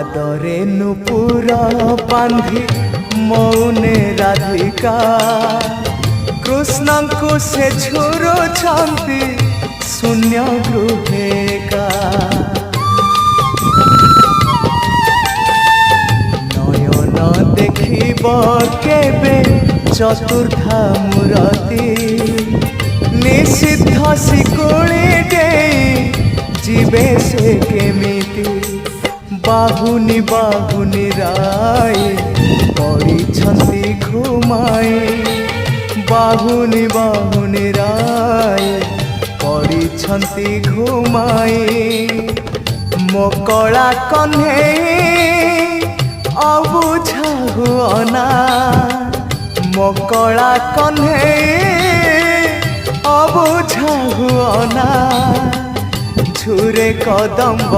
पादरे नुपुर बांधी मौने राधिका कृष्ण को से झुरुछंती शून्य गृहेका नयन देखिब केबे चतुर्था मूर्ति निषिद्ध शिकुली देई जीवे से केमिति बाहुनी बाहुनी राय पड़िछंती घुमाई बाहुनी बाहुनी राय पड़िछंती घुमाई मो कला कन्हई अबुझा हुअना मो कला कन्हई अबुझा हुअना झुरे कदम्ब